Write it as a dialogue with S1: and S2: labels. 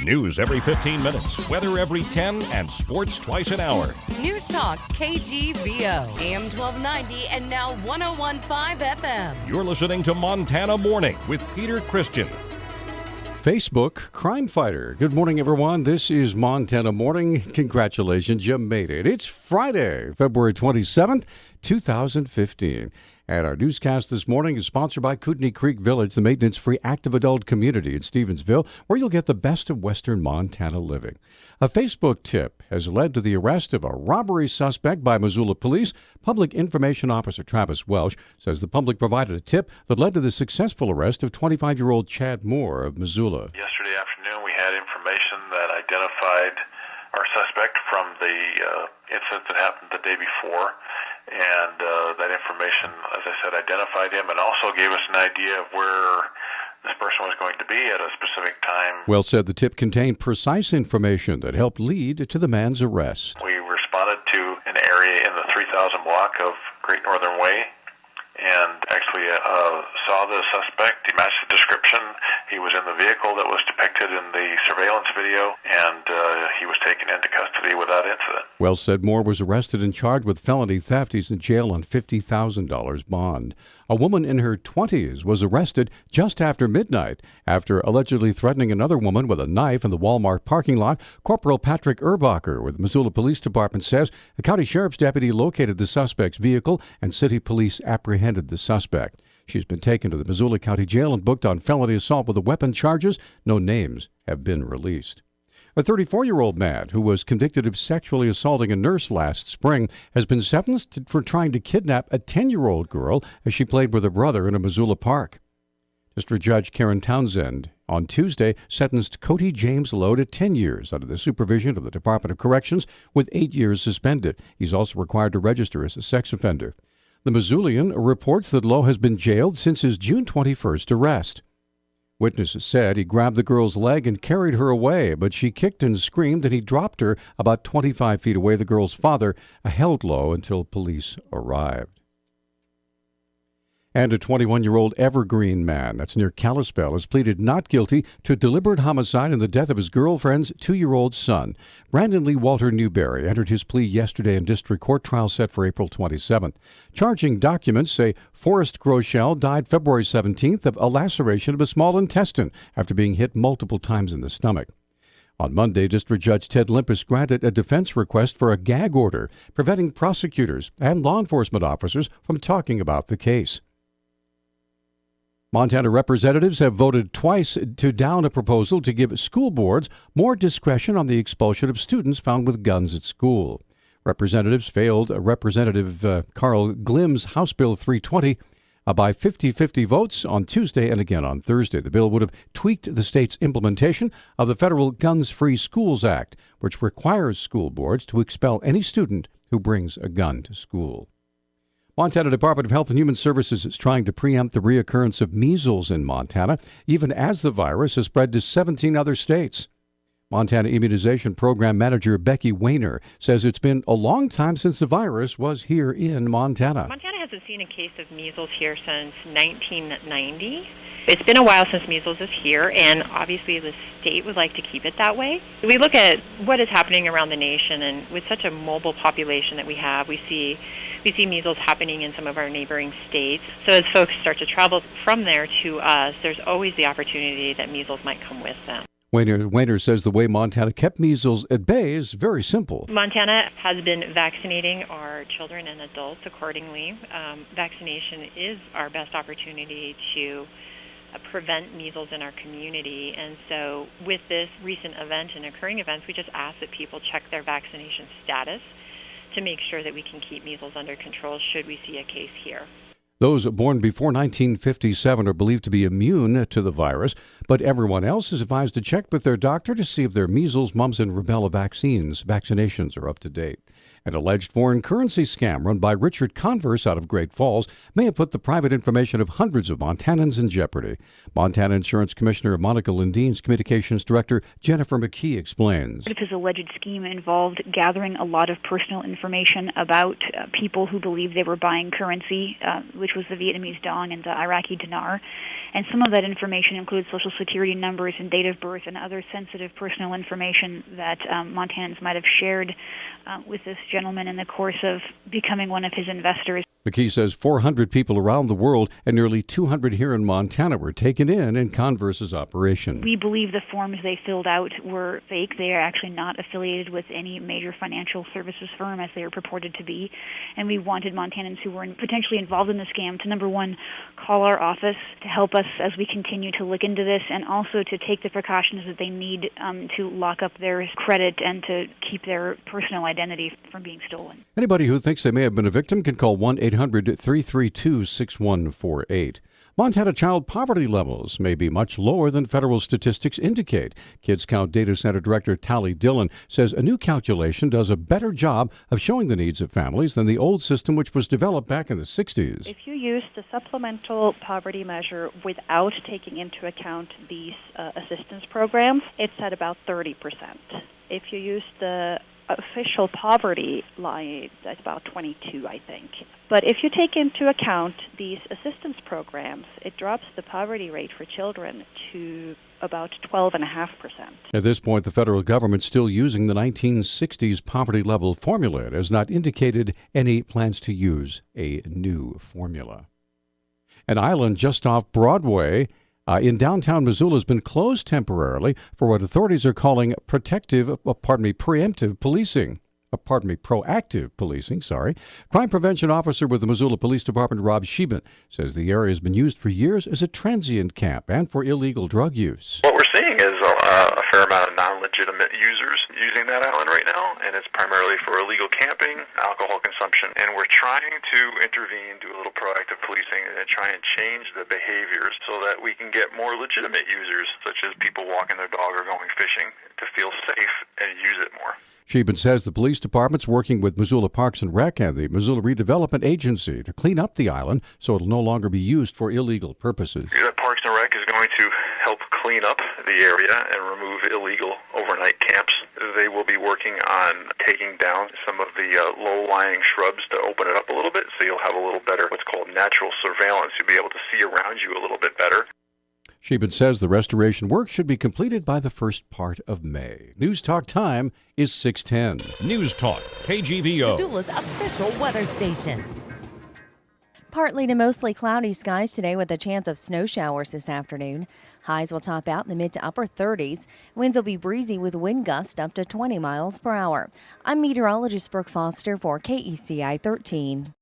S1: News every 15 minutes, weather every 10, and sports twice an hour.
S2: Newstalk, KGVO, AM 1290, and now 101.5 FM.
S1: You're listening to Montana Morning with Peter Christian.
S3: Facebook crime fighter. Good morning, everyone. This is Montana Morning. Congratulations, you made it. It's Friday, February 27th, 2015. And our newscast this morning is sponsored by Kootenai Creek Village, the maintenance-free active adult community in Stevensville, where you'll get the best of Western Montana living. A Facebook tip has led to the arrest of a robbery suspect by Missoula police. Public Information Officer Travis Welsh says the public provided a tip that led to the successful arrest of 25-year-old Chad Moore of Missoula.
S4: Yesterday afternoon, we had information that identified our suspect from the incident that happened the day before. And that information, as I said, identified him and also gave us an idea of where this person was going to be at a specific time.
S3: Wells said the tip contained precise information that helped lead to the man's arrest.
S4: We responded to an area in the 3000 block of Great Northern Way and actually saw the suspect. He matched the description. He was in the vehicle that was depicted in the surveillance video, and he was taken into custody without incident.
S3: Wells said Moore was arrested and charged with felony theft. He's in jail on $50,000 bond. A woman in her 20s was arrested just after midnight after allegedly threatening another woman with a knife in the Walmart parking lot. Corporal Patrick Erbacher with the Missoula Police Department says a county sheriff's deputy located the suspect's vehicle and city police apprehended the suspect. She's been taken to the Missoula County Jail and booked on felony assault with a weapon charges. No names have been released. A 34-year-old man who was convicted of sexually assaulting a nurse last spring has been sentenced for trying to kidnap a 10-year-old girl as she played with her brother in a Missoula park. District Judge Karen Townsend on Tuesday sentenced Cody James Lowe to 10 years under the supervision of the Department of Corrections with 8 years suspended. He's also required to register as a sex offender. The Missoulian reports that Lowe has been jailed since his June 21st arrest. Witnesses said he grabbed the girl's leg and carried her away, but she kicked and screamed and he dropped her about 25 feet away. The girl's father held Lowe until police arrived. And a 21-year-old Evergreen man, that's near Kalispell, has pleaded not guilty to deliberate homicide in the death of his girlfriend's 2-year-old son. Brandon Lee Walter Newberry entered his plea yesterday in district court, trial set for April 27th. Charging documents say Forrest Groeschel died February 17th of a laceration of a small intestine after being hit multiple times in the stomach. On Monday, District Judge Ted Limpus granted a defense request for a gag order, preventing prosecutors and law enforcement officers from talking about the case. Montana representatives have voted twice to down a proposal to give school boards more discretion on the expulsion of students found with guns at school. Representatives failed Representative Carl Glimm's House Bill 320 by 50-50 votes on Tuesday and again on Thursday. The bill would have tweaked the state's implementation of the federal Guns-Free Schools Act, which requires school boards to expel any student who brings a gun to school. Montana Department of Health and Human Services is trying to preempt the reoccurrence of measles in Montana, even as the virus has spread to 17 other states. Montana Immunization Program Manager Becky Weiner says it's been a long time since the virus was here in Montana.
S5: Montana hasn't seen a case of measles here since 1990. It's been a while since measles is here, and obviously the state would like to keep it that way. We look at what is happening around the nation, and with such a mobile population that we have, we see measles happening in some of our neighboring states. So as folks start to travel from there to us, there's always the opportunity that measles might come with them.
S3: Weiner says the way Montana kept measles at bay is very simple.
S5: Montana has been vaccinating our children and adults accordingly. Vaccination is our best opportunity to prevent measles in our community. And so with this recent event and occurring events, we just ask that people check their vaccination status to make sure that we can keep measles under control should we see a case here.
S3: Those born before 1957 are believed to be immune to the virus, but everyone else is advised to check with their doctor to see if their measles, mumps, and rubella vaccinations are up to date. An alleged foreign currency scam run by Richard Converse out of Great Falls may have put the private information of hundreds of Montanans in jeopardy. Montana Insurance Commissioner Monica Lindine's Communications Director Jennifer McKee explains.
S6: His alleged scheme involved gathering a lot of personal information about people who believed they were buying currency, which was the Vietnamese dong and the Iraqi dinar. And some of that information includes Social Security numbers and date of birth and other sensitive personal information that Montanans might have shared with this gentleman in the course of becoming one of his investors.
S3: McKee says 400 people around the world and nearly 200 here in Montana were taken in Converse's operation.
S6: We believe the forms they filled out were fake. They are actually not affiliated with any major financial services firm as they are purported to be. And we wanted Montanans who were potentially involved in the scam to, number one, call our office to help us as we continue to look into this, and also to take the precautions that they need to lock up their credit and to keep their personal identity from being stolen.
S3: Anybody who thinks they may have been a victim can call 1-800-332-6148. Montana child poverty levels may be much lower than federal statistics indicate. Kids Count Data Center Director Tally Dillon says a new calculation does a better job of showing the needs of families than the old system, which was developed back in the 60s.
S7: If you use the supplemental poverty measure without taking into account these assistance programs, it's at about 30%. If you use the official poverty line, that's about 22, I think. But if you take into account these assistance programs, it drops the poverty rate for children to about 12.5%.
S3: At this point, the federal government's still using the 1960s poverty level formula. It has not indicated any plans to use a new formula. An island just off Broadway in downtown Missoula has been closed temporarily for what authorities are calling proactive policing. Crime prevention officer with the Missoula Police Department, Rob Sheban, says the area has been used for years as a transient camp and for illegal drug use.
S4: What we're seeing is a fair amount of non-legitimate users using that island right now, and it's primarily for illegal camping, alcohol consumption, and we're trying to intervene, do a little proactive policing, and try and change the behaviors so that we can get more legitimate users, such as people walking their dog or going fishing, to feel safe and use it more.
S3: Sheban says the police department's working with Missoula Parks and Rec and the Missoula Redevelopment Agency to clean up the island so it'll no longer be used for illegal purposes.
S4: Parks and Rec is going to help clean up the area and remove illegal overnight camps. They will be working on taking down some of the low-lying shrubs to open it up a little bit, so you'll have a little better what's called natural surveillance. You'll be able to see around you a little bit better.
S3: Sheban says the restoration work should be completed by the first part of May. News Talk time is 6:10.
S1: News Talk, KGVO.
S2: Missoula's official weather station.
S8: Partly to mostly cloudy skies today with a chance of snow showers this afternoon. Highs will top out in the mid to upper 30s. Winds will be breezy with wind gusts up to 20 miles per hour. I'm meteorologist Brooke Foster for KECI 13.